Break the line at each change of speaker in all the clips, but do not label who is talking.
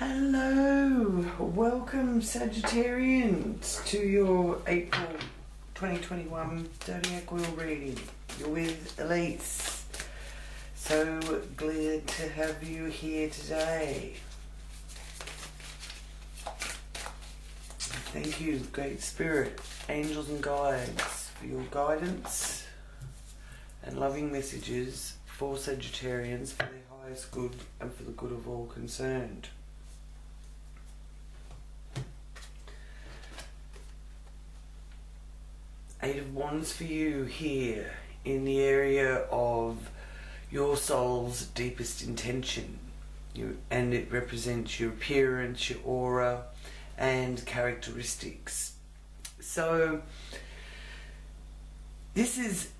Hello, welcome Sagittarians to your April 2021 Zodiac wheel reading. You're with Elise. So glad to have you here today. Thank you, Great Spirit, angels and guides, for your guidance and loving messages for Sagittarians for their highest good and for the good of all concerned. Eight of Wands for you here in the area of your soul's deepest intention. And it represents your appearance, your aura and characteristics. So this is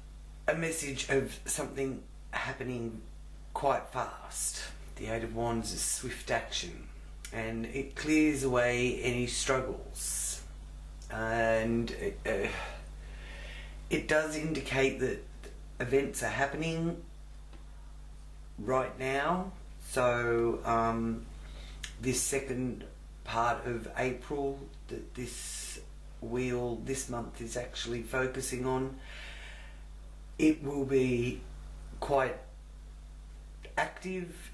a message of something happening quite fast. The Eight of Wands is swift action and it clears away any struggles, and it does indicate that events are happening right now. So this second part of April that this wheel this month is actually focusing on, it will be quite active.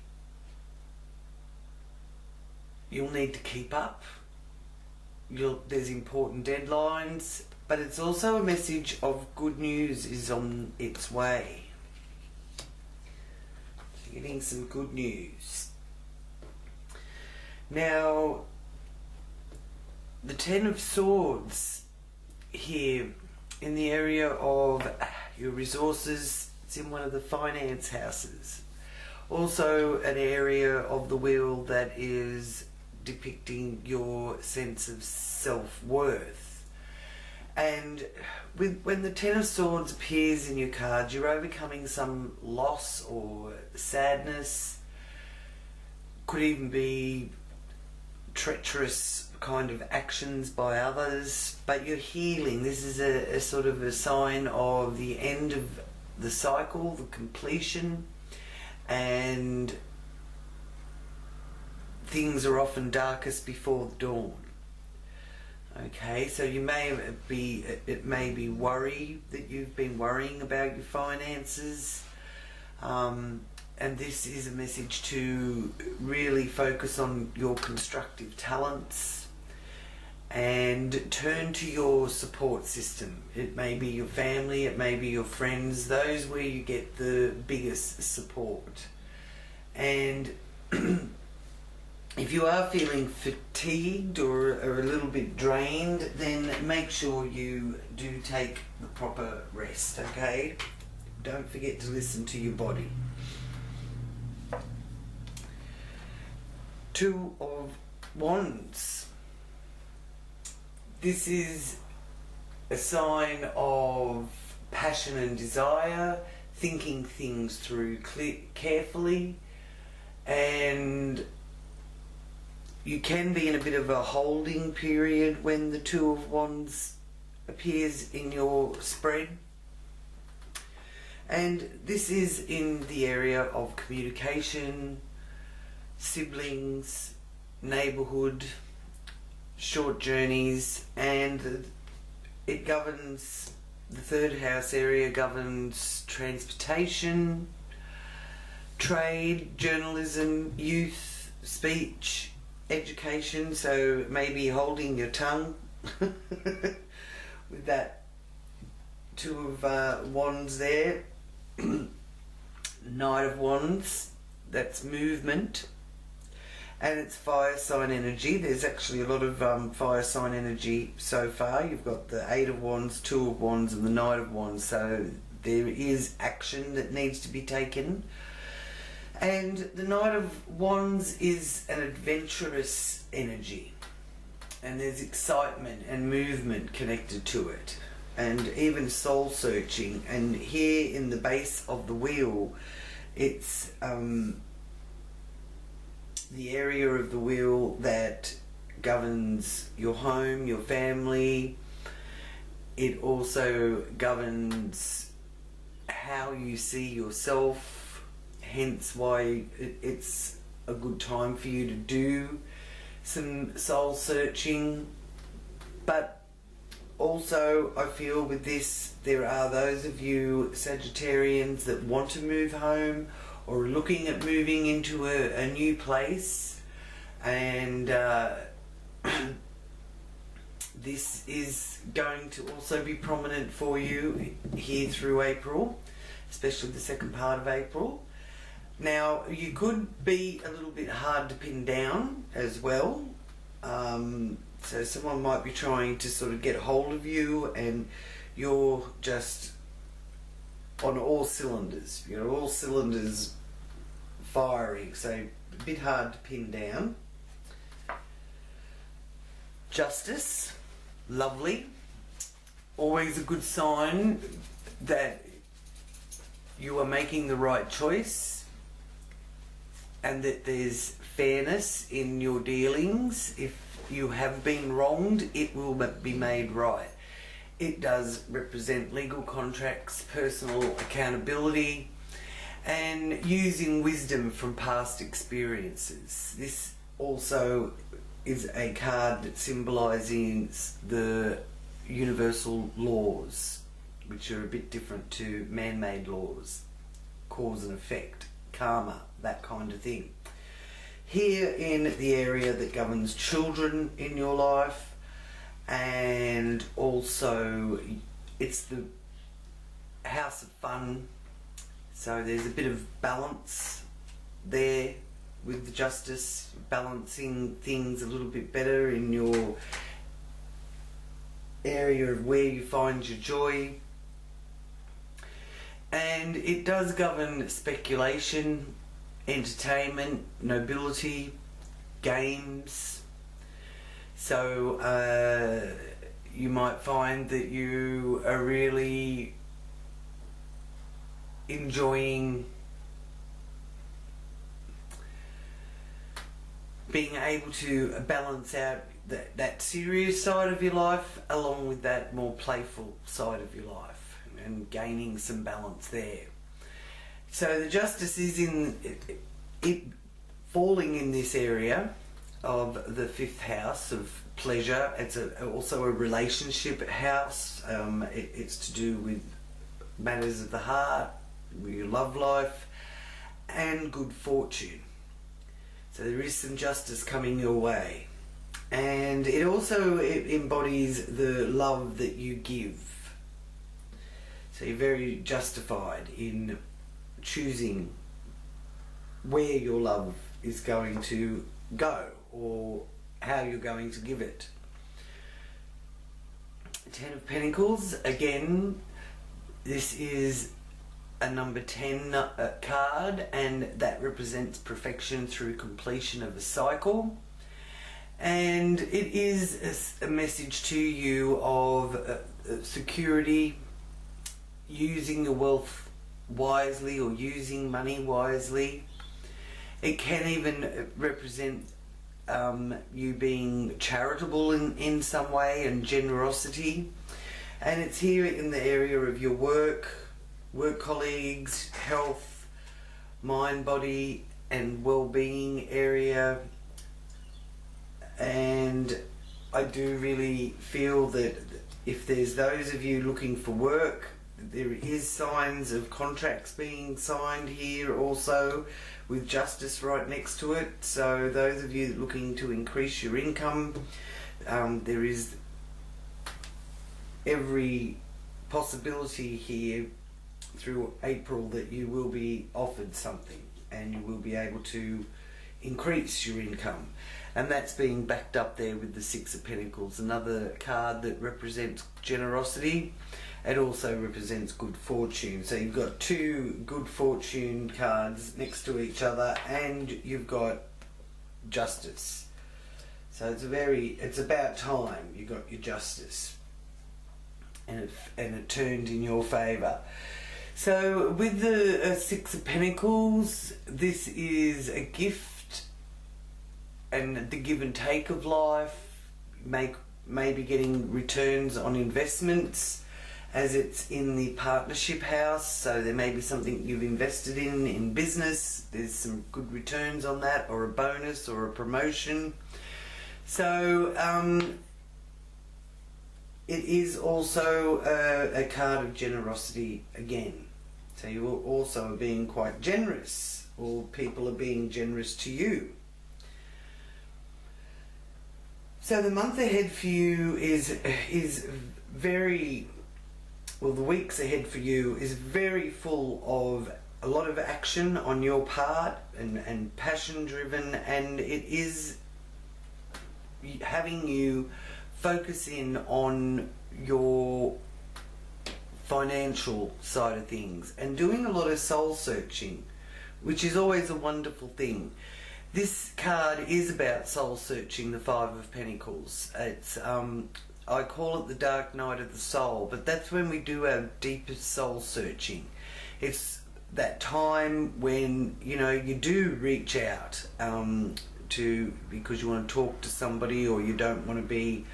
You'll need to keep up. There's important deadlines, but it's also a message of good news is on its way. So getting some good news. Now, the Ten of Swords here in the area of your resources, it's in one of the finance houses. Also an area of the wheel that is depicting your sense of self-worth. And when the Ten of Swords appears in your cards, you're overcoming some loss or sadness. Could even be treacherous kind of actions by others, but you're healing. This is a sort of a sign of the end of the cycle, the completion, and things are often darkest before the dawn. Okay, so it may be worry that you've been worrying about your finances, and this is a message to really focus on your constructive talents and turn to your support system. It may be your family, it may be your friends, those where you get the biggest support. And if you are feeling fatigued or a little bit drained, then make sure you do take the proper rest, okay? Don't forget to listen to your body. Two of Wands. This is a sign of passion and desire, thinking things through carefully, and you can be in a bit of a holding period when the Two of Wands appears in your spread. And this is in the area of communication, siblings, neighbourhood, short journeys, and it governs, the third house area governs transportation, trade, journalism, youth, speech, education. So maybe holding your tongue with that Two of Wands there. Knight of Wands, that's movement, and it's fire sign energy. There's actually a lot of fire sign energy so far. You've got the Eight of Wands, Two of Wands and the Knight of Wands, so there is action that needs to be taken. And the Knight of Wands is an adventurous energy, and there's excitement and movement connected to it, and even soul searching. And here in the base of the wheel, it's the area of the wheel that governs your home, your family. It also governs how you see yourself, hence why it's a good time for you to do some soul searching. But also I feel with this, there are those of you Sagittarians that want to move home or are looking at moving into a new place, and this is going to also be prominent for you here through April, especially the second part of April. Now, you could be a little bit hard to pin down as well. So someone might be trying to sort of get hold of you and you're just on all cylinders. You're all cylinders firing, so a bit hard to pin down. Justice, lovely. Always a good sign that you are making the right choice and that there's fairness in your dealings. If you have been wronged, it will be made right. It does represent legal contracts, personal accountability, and using wisdom from past experiences. This also is a card that symbolises the universal laws, which are a bit different to man-made laws, cause and effect, karma, that kind of thing. Here in the area that governs children in your life, and also it's the house of fun, so there's a bit of balance there with the justice, balancing things a little bit better in your area of where you find your joy. And it does govern speculation, entertainment, nobility, games. So you might find that you are really enjoying being able to balance out that serious side of your life along with that more playful side of your life, and gaining some balance there. So the justice is in it falling in this area of the fifth house of pleasure. It's also a relationship house. It's to do with matters of the heart, with your love life, and good fortune. So there is some justice coming your way. And it also embodies the love that you give. So you're very justified in choosing where your love is going to go or how you're going to give it. Ten of Pentacles, again, this is a number 10 card, and that represents perfection through completion of a cycle. And it is a message to you of security, using your wealth wisely or using money wisely. It can even represent you being charitable in some way, and generosity. And it's here in the area of your work colleagues, health, mind, body and well-being area. And I do really feel that if there's those of you looking for work, there is signs of contracts being signed here also, with justice right next to it. So those of you looking to increase your income, there is every possibility here through April that you will be offered something and you will be able to increase your income. And that's being backed up there with the Six of Pentacles, another card that represents generosity. It also represents good fortune. So you've got two good fortune cards next to each other, and you've got justice. So it's about time you got your justice, and it turned in your favour. So with the Six of Pentacles, this is a gift and the give and take of life. Maybe getting returns on investments, as it's in the partnership house, so there may be something you've invested in business. There's some good returns on that, or a bonus or a promotion. So it is also a card of generosity again. So you also are being quite generous, or people are being generous to you. So the month ahead for you is very, well, the weeks ahead for you is very full of a lot of action on your part and passion driven, and it is having you focus in on your financial side of things and doing a lot of soul searching, which is always a wonderful thing. This card is about soul searching, the Five of Pentacles. It's I call it the dark night of the soul, but that's when we do our deepest soul searching. It's that time when, you know, you do reach out because you want to talk to somebody, or you don't want to be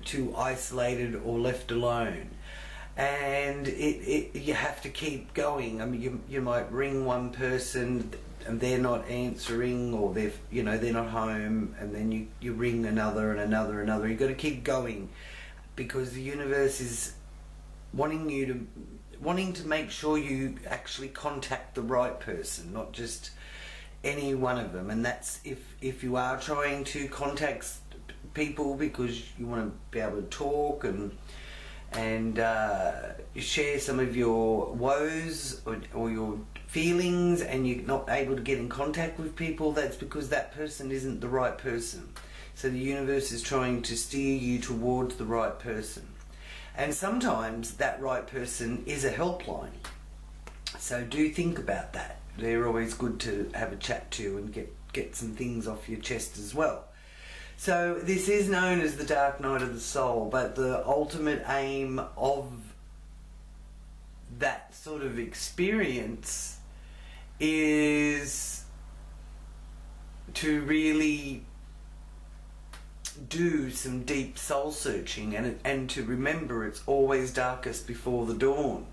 too isolated or left alone, and you have to keep going. I mean, you might ring one person and they're not answering, or they're not home, and then you ring another and another and another. You've got to keep going, because the universe is wanting to make sure you actually contact the right person, not just any one of them. And that's if you are trying to contact people because you want to be able to talk and share some of your woes or your feelings, and you're not able to get in contact with people, that's because that person isn't the right person. So the universe is trying to steer you towards the right person. And sometimes that right person is a helpline. So do think about that. They're always good to have a chat to and get some things off your chest as well. So this is known as the dark night of the soul, but the ultimate aim of that sort of experience is to really do some deep soul searching and to remember it's always darkest before the dawn,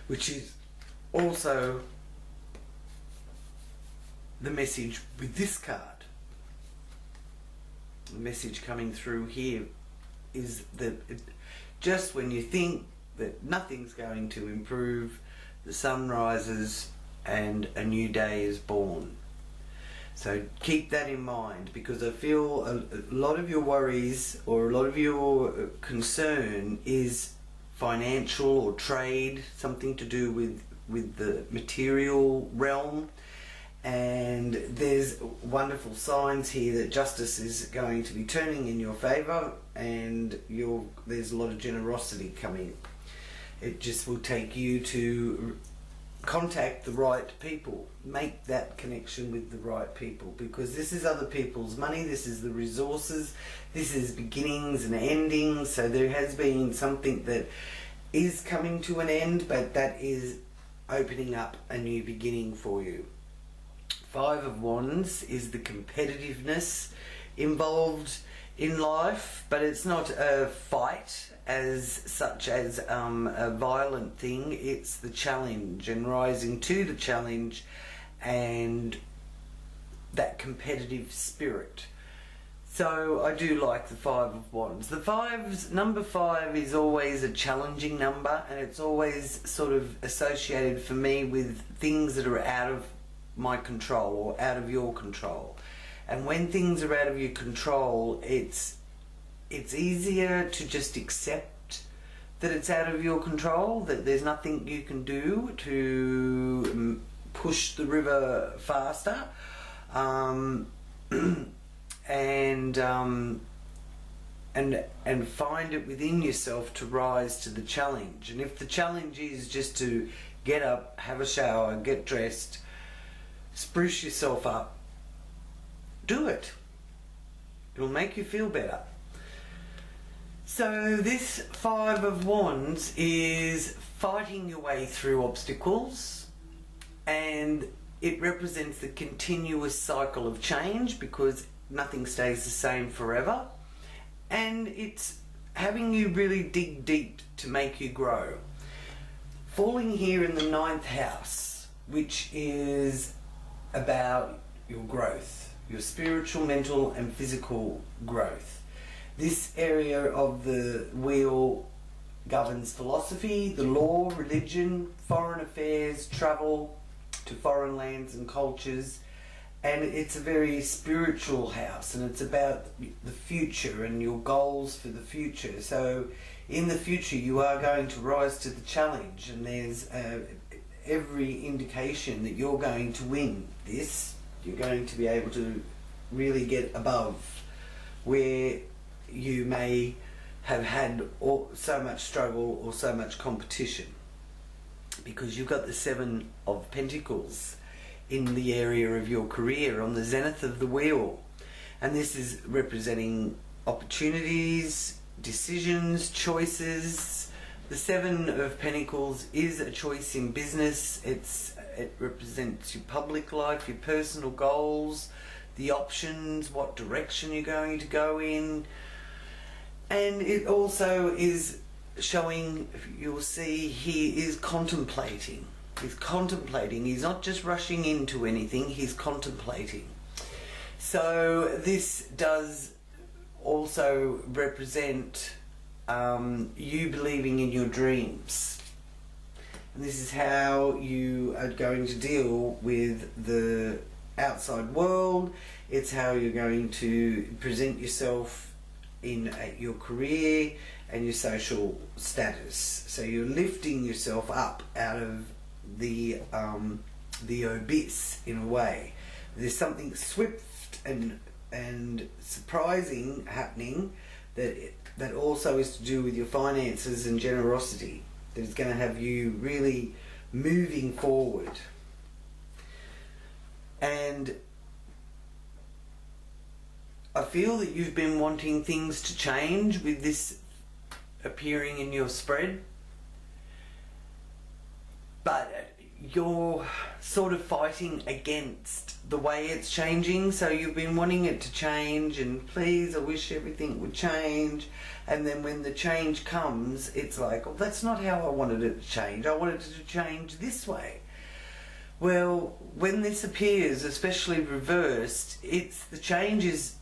which is also the message with this card. The message coming through here is that just when you think that nothing's going to improve, the sun rises and a new day is born. So keep that in mind, because I feel a lot of your worries or a lot of your concern is financial or trade, something to do with the material realm. And there's wonderful signs here that justice is going to be turning in your favour, and there's a lot of generosity coming. It just will take you to contact the right people, make that connection with the right people, because this is other people's money, this is the resources, this is beginnings and endings. So there has been something that is coming to an end, but that is opening up a new beginning for you. Five of Wands is the competitiveness involved in life, but it's not a fight as such as a violent thing. It's the challenge and rising to the challenge and that competitive spirit. So I do like the Five of Wands. Number 5 is always a challenging number, and it's always sort of associated for me with things that are out of my control or out of your control. And when things are out of your control, it's easier to just accept that it's out of your control, that there's nothing you can do to push the river faster, and find it within yourself to rise to the challenge. And if the challenge is just to get up, have a shower, get dressed, spruce yourself up, do it. It'll make you feel better. So this Five of Wands is fighting your way through obstacles, and it represents the continuous cycle of change, because nothing stays the same forever. And it's having you really dig deep to make you grow. Falling here in the 9th house, which is about your growth, your spiritual, mental and physical growth. This area of the wheel governs philosophy, the law, religion, foreign affairs, travel to foreign lands and cultures, and it's a very spiritual house, and it's about the future and your goals for the future. So in the future you are going to rise to the challenge, and there's every indication that you're going to win this. You're going to be able to really get above where you may have had so much struggle or so much competition, because you've got the 7 of Pentacles in the area of your career on the zenith of the wheel, and this is representing opportunities, decisions, choices. The 7 of Pentacles is a choice in business. It represents your public life, your personal goals, the options, what direction you're going to go in. And it also is showing, you'll see he is contemplating. He's contemplating. He's not just rushing into anything, he's contemplating. So this does also represent you believing in your dreams. And this is how you are going to deal with the outside world. It's how you're going to present yourself in your career and your social status. So you're lifting yourself up out of the abyss in a way. There's something swift and surprising happening that also is to do with your finances and generosity. That is going to have you really moving forward. And I feel that you've been wanting things to change with this appearing in your spread, but you're sort of fighting against the way it's changing. So you've been wanting it to change, and please, I wish everything would change. And then when the change comes, it's like, oh, that's not how I wanted it to change. I wanted it to change this way. Well, when this appears, especially reversed, the change is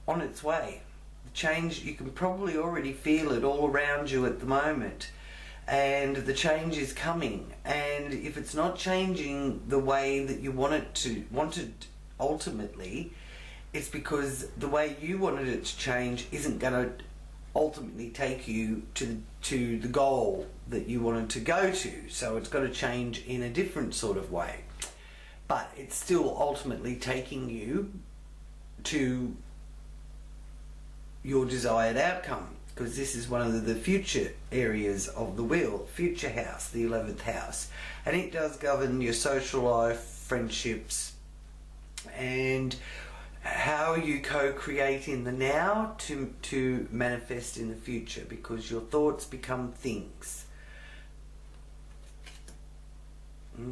on its way. The change, you can probably already feel it all around you at the moment, and the change is coming. And if it's not changing the way that you wanted ultimately, it's because the way you wanted it to change isn't going to ultimately take you to the goal that you wanted to go to. So it's got to change in a different sort of way, but it's still ultimately taking you to your desired outcome, because this is one of the future areas of the wheel, future house, the 11th house, and it does govern your social life, friendships, and how you co-create in the now to manifest in the future, because your thoughts become things.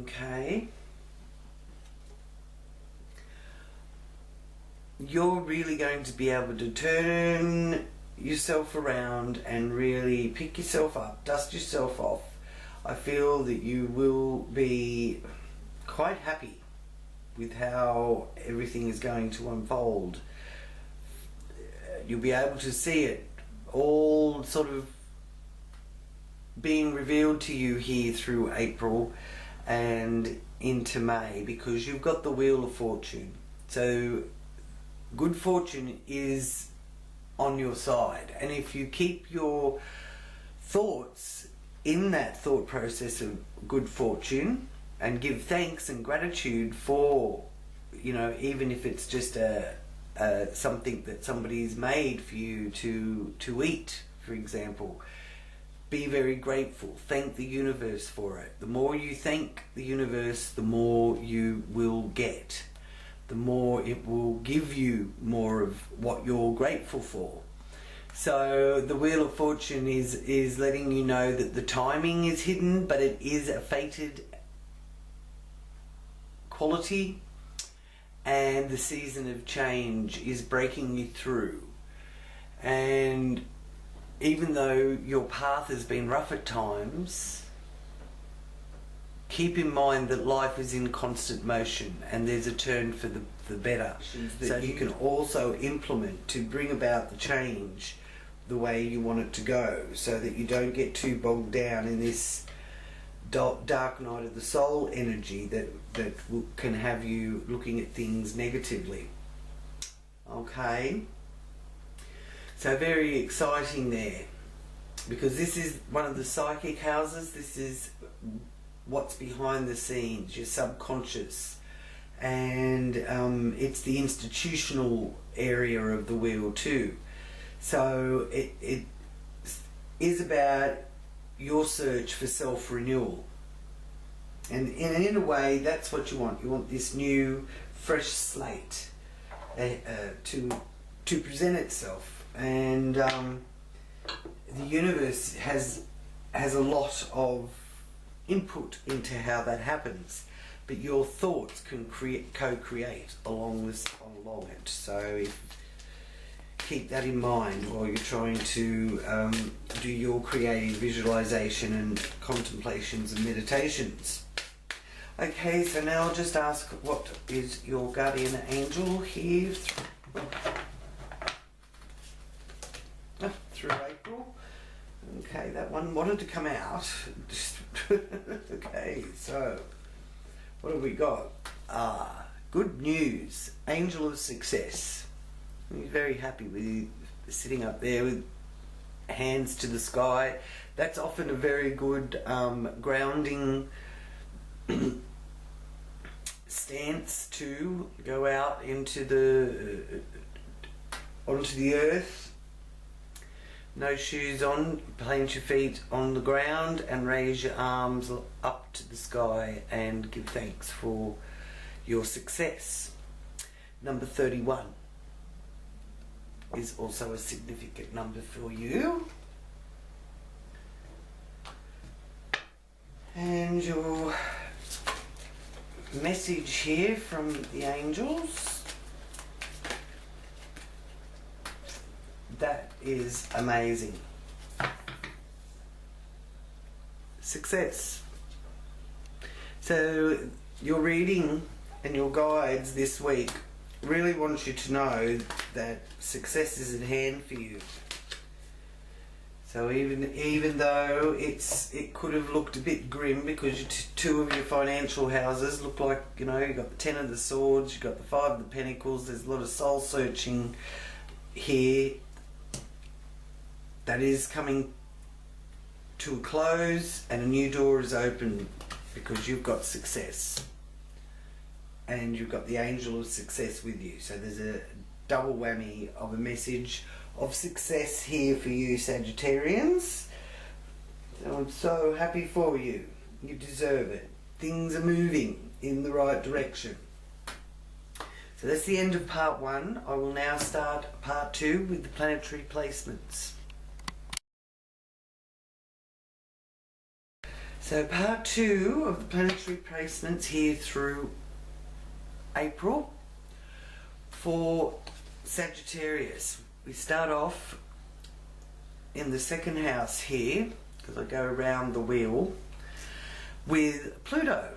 Okay. You're really going to be able to turn yourself around and really pick yourself up, dust yourself off. I feel that you will be quite happy with how everything is going to unfold. You'll be able to see it all sort of being revealed to you here through April and into May, because you've got the Wheel of Fortune. So good fortune is on your side, and if you keep your thoughts in that thought process of good fortune and give thanks and gratitude for, you know, even if it's just something that somebody's made for you to eat, for example, be very grateful, thank the universe for it. The more you thank the universe, the more you will get. The more it will give you more of what you're grateful for. So the Wheel of Fortune is letting you know that the timing is hidden, but it is a fated quality, and the season of change is breaking you through. And even though your path has been rough at times, keep in mind that life is in constant motion and there's a turn for the better. So you can also implement to bring about the change the way you want it to go, so that you don't get too bogged down in this dark night of the soul energy that can have you looking at things negatively. Okay, so very exciting there, because this is one of the psychic houses. This is what's behind the scenes, your subconscious, and it's the institutional area of the wheel too. So it is about your search for self-renewal, and in a way that's what you want. You want this new fresh slate to present itself, and the universe has a lot of input into how that happens, but your thoughts can co-create along it. So keep that in mind while you're trying to do your creative visualization and contemplations and meditations. Okay, so now I'll just ask, what is your guardian angel here through April? Okay, that one wanted to come out. Okay, so what have we got? Good news, angel of success. He's very happy with you sitting up there with hands to the sky. That's often a very good grounding stance to go out into onto the earth. No shoes on, plant your feet on the ground and raise your arms up to the sky and give thanks for your success. Number 31 is also a significant number for you. And your message here from the angels, that is amazing. Success. So your reading and your guides this week really want you to know that success is at hand for you. So even though it could have looked a bit grim, because two of your financial houses look like, you know, you've got the 10 of the swords, you've got the 5 of the pentacles, there's a lot of soul searching here. That is coming to a close and a new door is open, because you've got success. And you've got the angel of success with you. So there's a double whammy of a message of success here for you, Sagittarians. So I'm so happy for you. You deserve it. Things are moving in the right direction. So that's the end of part 1. I will now start part 2 with the planetary placements. So part 2 of the planetary placements here through April for Sagittarius. We start off in the second house here, because I go around the wheel, with Pluto.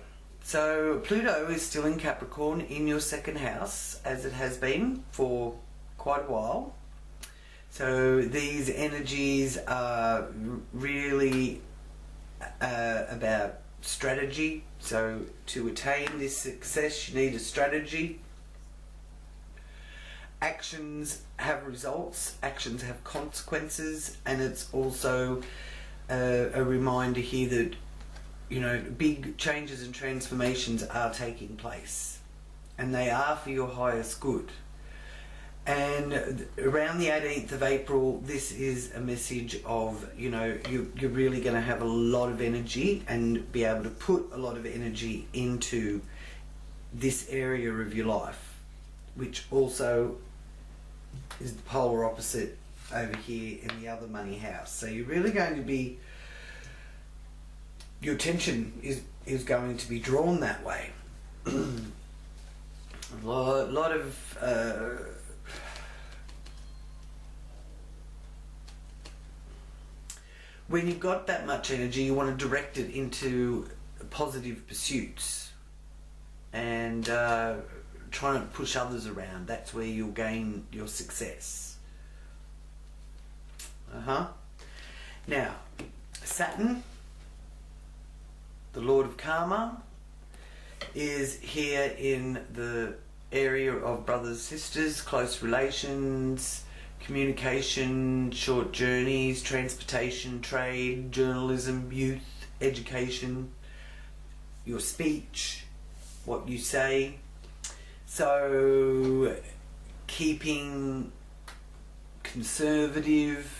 So Pluto is still in Capricorn in your second house, as it has been for quite a while. So these energies are really about strategy. So to attain this success, you need a strategy. Actions have results, actions have consequences, and it's also a reminder here that, you know, big changes and transformations are taking place, and they are for your highest good. And around the 18th of April, this is a message of, you know, you're really going to have a lot of energy and be able to put a lot of energy into this area of your life, which also is the polar opposite over here in the other money house. So you're really going to be, your attention is going to be drawn that way. A lot of when you've got that much energy, you want to direct it into positive pursuits and trying to push others around. That's where you'll gain your success. Now, Saturn, the Lord of Karma, is here in the area of brothers, sisters, close relations, communication, short journeys, transportation, trade, journalism, youth, education, your speech, what you say. So keeping conservative,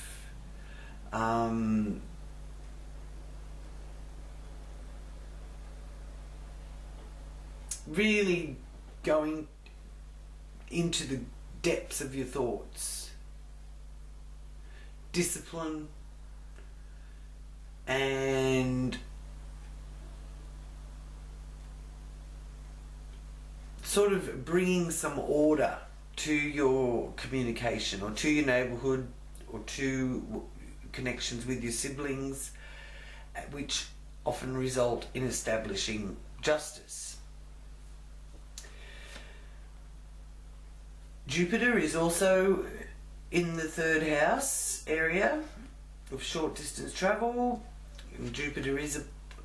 really going into the depths of your thoughts, discipline, and sort of bringing some order to your communication or to your neighbourhood or to connections with your siblings, which often result in establishing justice. Jupiter is also in the 3rd house area of short distance travel. Jupiter is a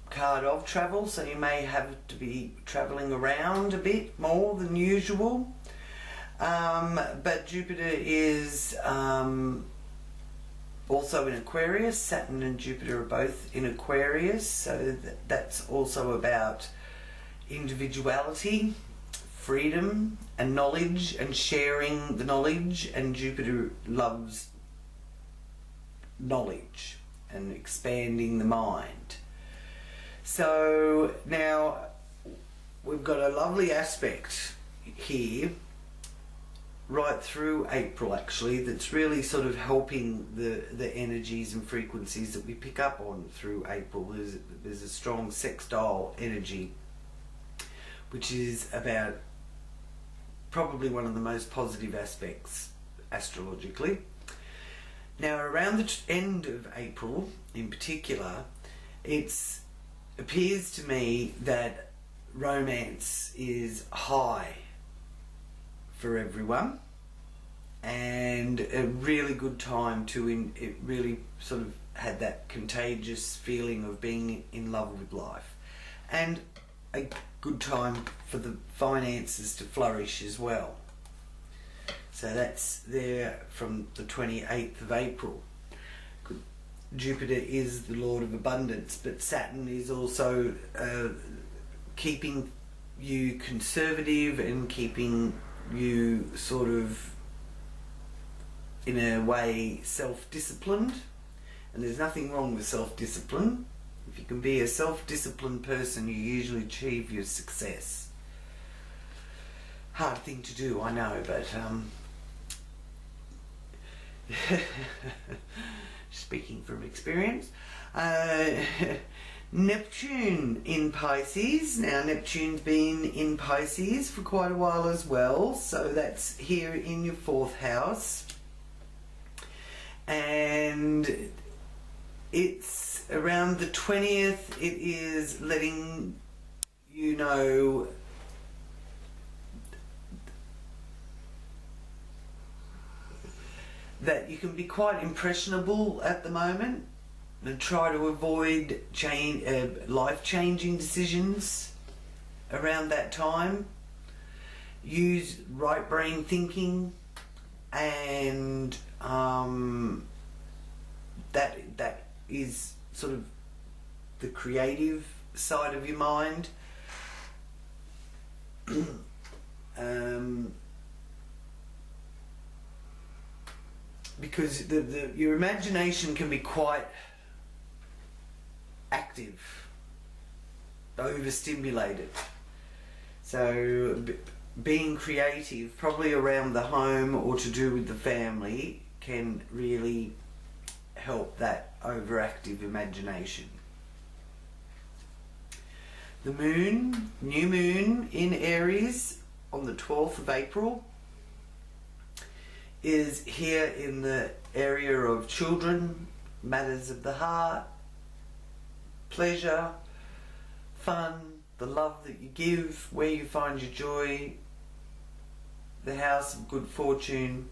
card of travel, so you may have to be travelling around a bit more than usual. But Jupiter is also in Aquarius. Saturn and Jupiter are both in Aquarius, so that's also about individuality, freedom and knowledge and sharing the knowledge, and Jupiter loves knowledge and expanding the mind. So now we've got a lovely aspect here right through April, actually, that's really sort of helping the energies and frequencies that we pick up on through April. There's a strong sextile energy, which is about probably one of the most positive aspects astrologically. Now around the end of April in particular, it appears to me that romance is high for everyone, and a really good time to it really sort of had that contagious feeling of being in love with life, and a good time for the finances to flourish as well. So that's there from the 28th of April. Jupiter is the Lord of abundance, but Saturn is also keeping you conservative and keeping you sort of, in a way, self-disciplined. And there's nothing wrong with self-discipline. If you can be a self-disciplined person, you usually achieve your success. Hard thing to do, I know, but speaking from experience. Neptune in Pisces. Now Neptune's been in Pisces for quite a while as well, so that's here in your 4th house, and it's around the 20th. It is letting you know that you can be quite impressionable at the moment and try to avoid life-changing decisions around that time. Use right brain thinking, and that is sort of the creative side of your mind. Because your imagination can be quite active, overstimulated. So being creative, probably around the home or to do with the family, can really help that overactive imagination. The moon, new moon in Aries on the 12th of April, is here in the area of children, matters of the heart, pleasure, fun, the love that you give, where you find your joy, the house of good fortune,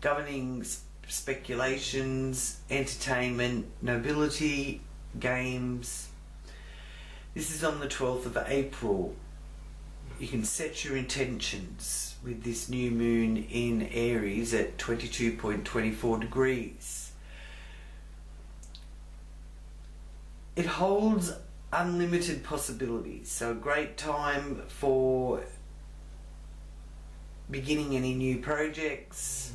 governing speculations, entertainment, nobility, games. This is on the 12th of April. You can set your intentions with this new moon in Aries at 22.24 degrees. It holds unlimited possibilities, so a great time for beginning any new projects,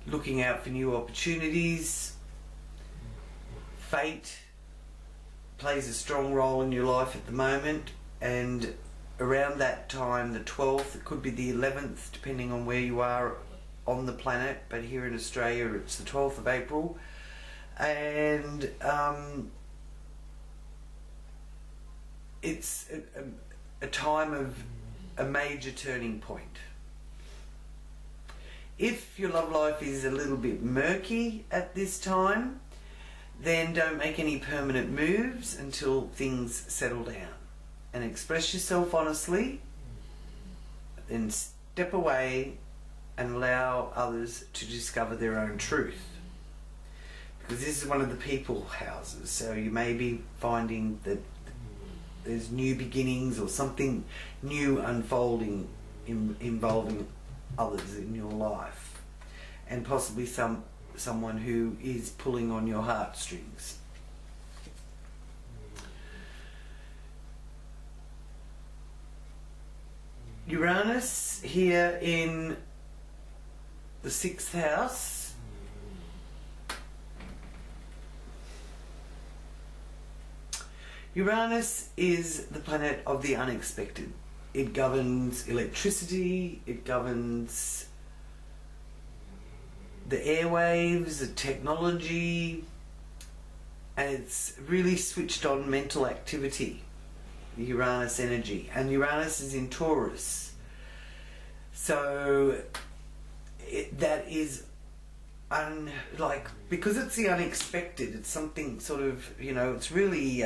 looking out for new opportunities. Fate plays a strong role in your life at the moment, and around that time, the 12th, it could be the 11th, depending on where you are on the planet, but here in Australia it's the 12th of April, and it's a time of a major turning point. If your love life is a little bit murky at this time, then don't make any permanent moves until things settle down, and express yourself honestly, then step away and allow others to discover their own truth, because this is one of the people houses, so you may be finding that there's new beginnings or something new unfolding involving others in your life, and possibly someone who is pulling on your heartstrings. Uranus here in the 6th house. Uranus is the planet of the unexpected. It governs electricity, it governs the airwaves, the technology, and it's really switched on mental activity, the Uranus energy. And Uranus is in Taurus. So that is because it's the unexpected, it's something sort of, it's really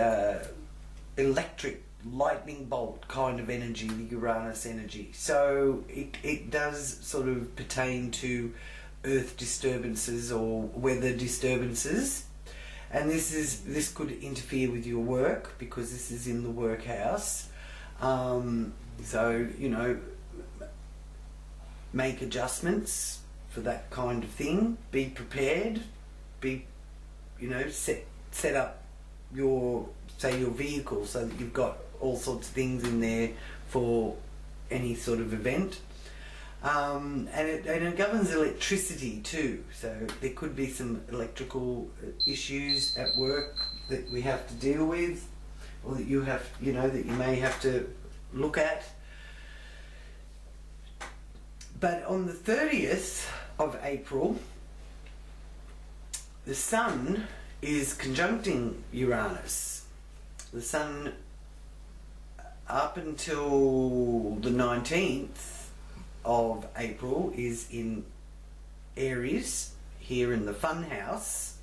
electric lightning bolt kind of energy, the Uranus energy. So it does sort of pertain to earth disturbances or weather disturbances, and this could interfere with your work because this is in the work house. So make adjustments for that kind of thing. Be prepared. Set up your vehicle so that you've got all sorts of things in there for any sort of event. And it governs electricity too, so there could be some electrical issues at work that we have to deal with, or that you have, that you may have to look at. But on the 30th of April, the Sun is conjuncting Uranus. The Sun, up until the 19th of April, is in Aries, here in the fun house,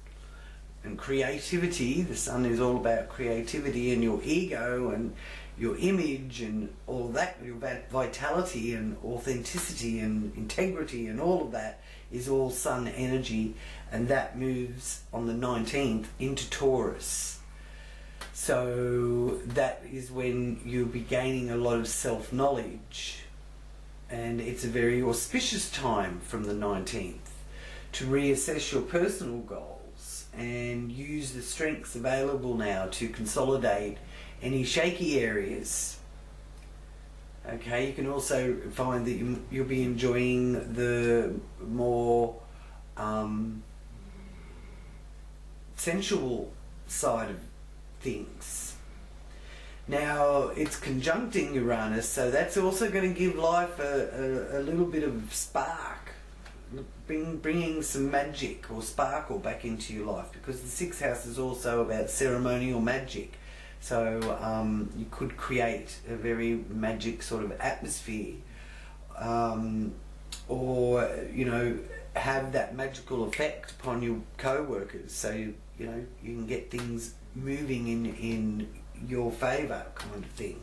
and creativity. The Sun is all about creativity and your ego and your image and all that, your vitality and authenticity and integrity, and all of that is all Sun energy, and that moves on the 19th into Taurus. So that is when you'll be gaining a lot of self-knowledge, and it's a very auspicious time from the 19th to reassess your personal goals and use the strengths available now to consolidate any shaky areas. Okay, you can also find that you'll be enjoying the more sensual side of things. Now, it's conjuncting Uranus, so that's also going to give life a little bit of spark, bringing some magic or sparkle back into your life, because the 6th house is also about ceremonial magic. So you could create a very magic sort of atmosphere, or have that magical effect upon your co-workers, so you know you can get things moving in your favour, kind of thing.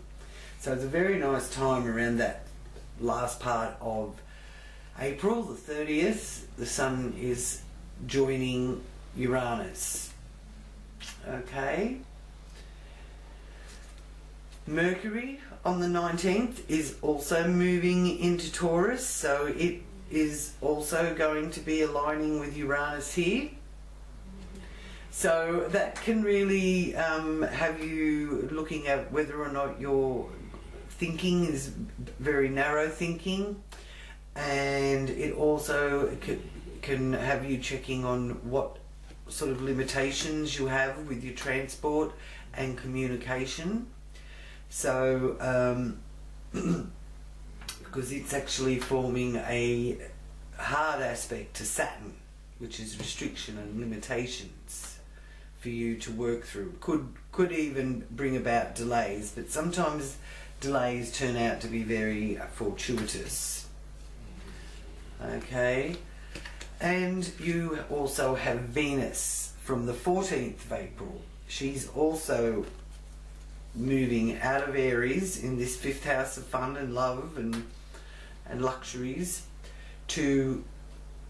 So it's a very nice time around that last part of April, the 30th. The Sun is joining Uranus. Okay. Mercury on the 19th is also moving into Taurus, so it is also going to be aligning with Uranus here. So that can really have you looking at whether or not your thinking is very narrow thinking, and it also can have you checking on what sort of limitations you have with your transport and communication. So because it's actually forming a hard aspect to Saturn, which is restriction and limitations for you to work through. Could even bring about delays, but sometimes delays turn out to be very fortuitous. Okay, and you also have Venus from the 14th of April. She's also moving out of Aries in this 5th house of fun and love and luxuries to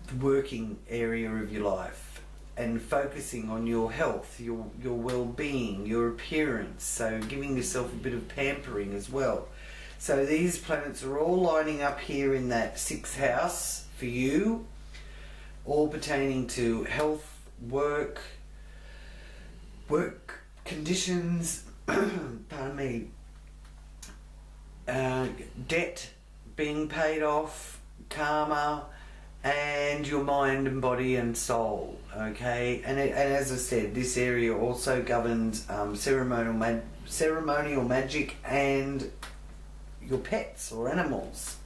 the working area of your life, and focusing on your health, your well-being, your appearance, so giving yourself a bit of pampering as well. So these planets are all lining up here in that 6th house for you, all pertaining to health, work conditions, pardon me, debt being paid off, karma, and your mind and body and soul. Okay, and as I said, this area also governs ceremonial magic and your pets or animals.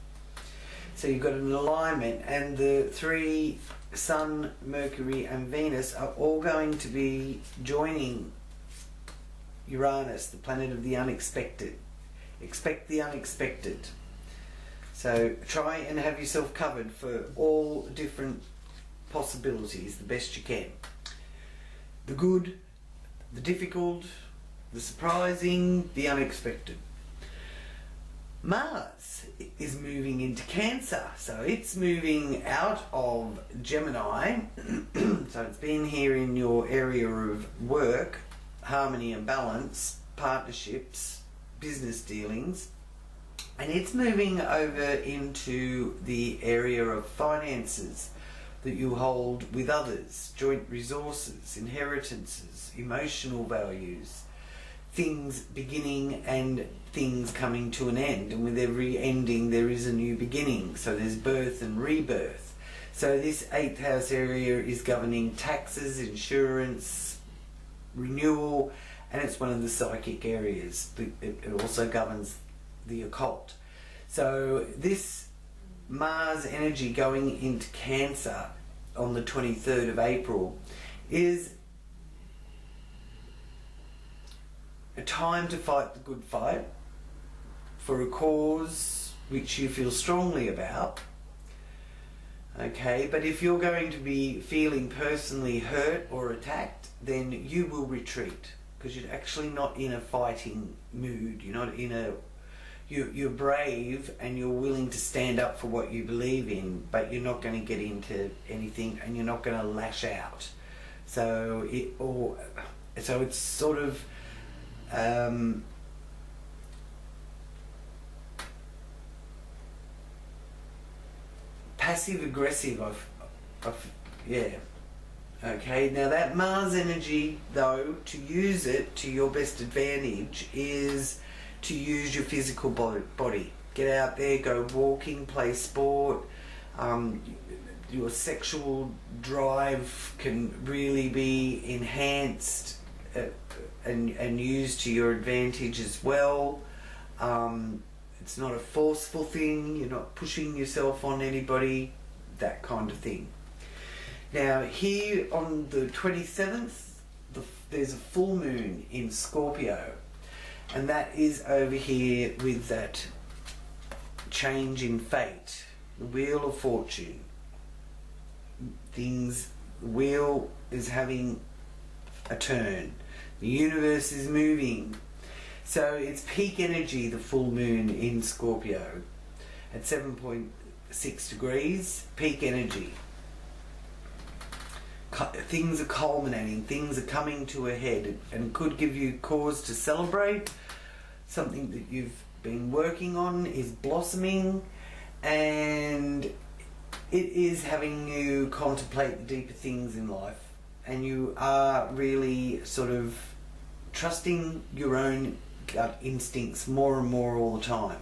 So you've got an alignment, and the 3 Sun, Mercury and Venus are all going to be joining Uranus, the planet of the unexpected. Expect the unexpected. So try and have yourself covered for all different possibilities the best you can. The good, the difficult, the surprising, the unexpected. Mars is moving into Cancer, so it's moving out of Gemini. So it's been here in your area of work, harmony and balance, partnerships, business dealings, and it's moving over into the area of finances that you hold with others, joint resources, inheritances, emotional values, things beginning and things coming to an end, and with every ending there is a new beginning, so there's birth and rebirth. So this 8th house area is governing taxes, insurance, renewal, and it's one of the psychic areas. It also governs the occult. So this Mars energy going into Cancer on the 23rd of April is a time to fight the good fight for a cause which you feel strongly about. Okay, but if you're going to be feeling personally hurt or attacked, then you will retreat, because you're actually not in a fighting mood. You're not in a... You're brave and you're willing to stand up for what you believe in, but you're not going to get into anything and you're not going to lash out. So it's sort of passive aggressive yeah. Okay, now that Mars energy, though, to use it to your best advantage is to use your physical body. Get out there, go walking, play sport. Your sexual drive can really be enhanced and used to your advantage as well. It's not a forceful thing, you're not pushing yourself on anybody, that kind of thing. Now here on the 27th, there's a full moon in Scorpio, and that is over here with that change in fate, the Wheel of Fortune. things, the wheel is having a turn. The universe is moving. So it's peak energy, the full moon in Scorpio at 7.6 degrees, peak energy. Things are culminating, things are coming to a head, and could give you cause to celebrate. Something that you've been working on is blossoming, and it is having you contemplate the deeper things in life, and you are really sort of trusting your own gut instincts more and more all the time.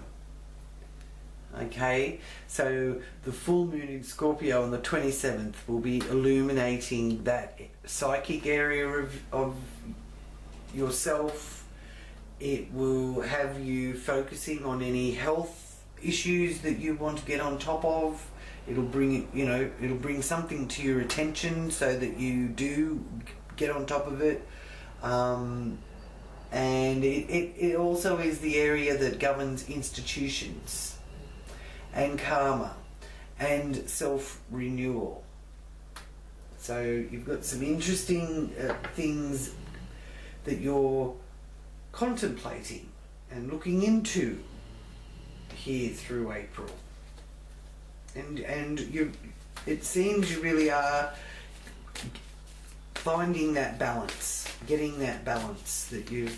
Okay, so the full moon in Scorpio on the 27th will be illuminating that psychic area of yourself. It will have you focusing on any health issues that you want to get on top of. It'll bring, you know, it'll bring something to your attention so that you do get on top of it. And it also is the area that governs institutions and karma and self-renewal. So you've got some interesting things that you're contemplating and looking into here through April. And you, it seems you really are finding that balance, getting that balance that you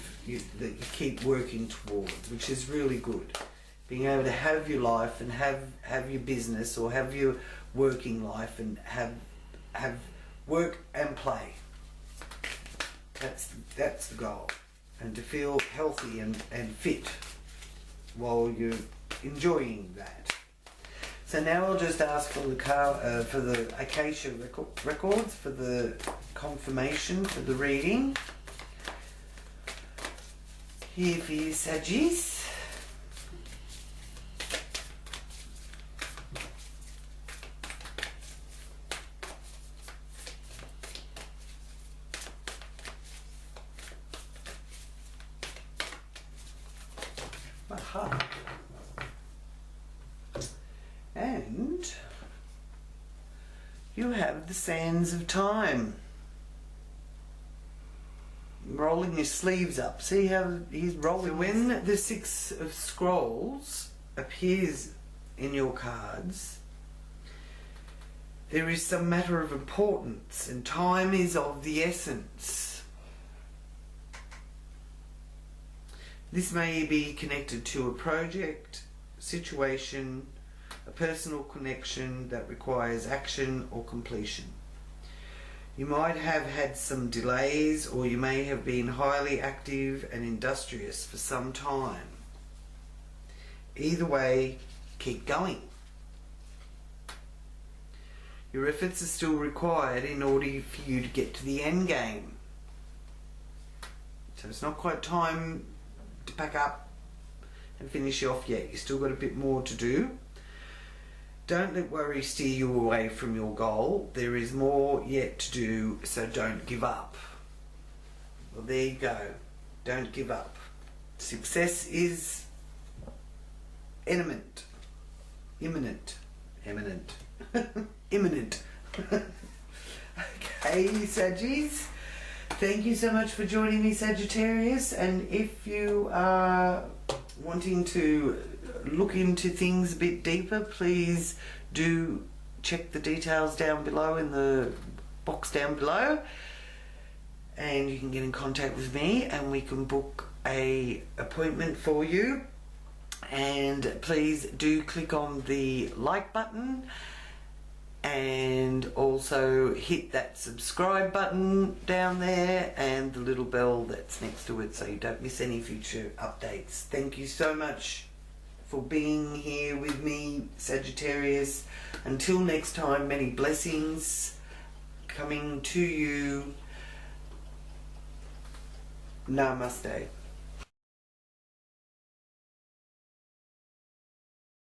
keep working towards, which is really good. Being able to have your life and have your business, or have your working life and have work and play. That's the goal. And to feel healthy and fit while you're enjoying that. So now I'll just ask for the Acacia records for the confirmation for the reading. Here for you, Saggies. Aha. And you have the sands of time. Rolling your sleeves up. See how he's rolling? So when the Six of Scrolls appears in your cards, there is some matter of importance, and time is of the essence. This may be connected to a project, situation, a personal connection that requires action or completion. You might have had some delays, or you may have been highly active and industrious for some time. Either way, keep going. Your efforts are still required in order for you to get to the end game. So it's not quite time to pack up and finish off yet. You've still got a bit more to do. Don't let worry steer you away from your goal. There is more yet to do, so don't give up. Well, there you go. Don't give up. Success is imminent. Imminent. Imminent. Okay, Saggies. Thank you so much for joining me, Sagittarius. And if you are wanting to look into things a bit deeper, please do check the details down below in the box down below, and you can get in contact with me and we can book a appointment for you. And please do click on the like button, and also hit that subscribe button down there and the little bell that's next to it so you don't miss any future updates. Thank you so much for being here with me, Sagittarius. Until next time, many blessings coming to you. Namaste.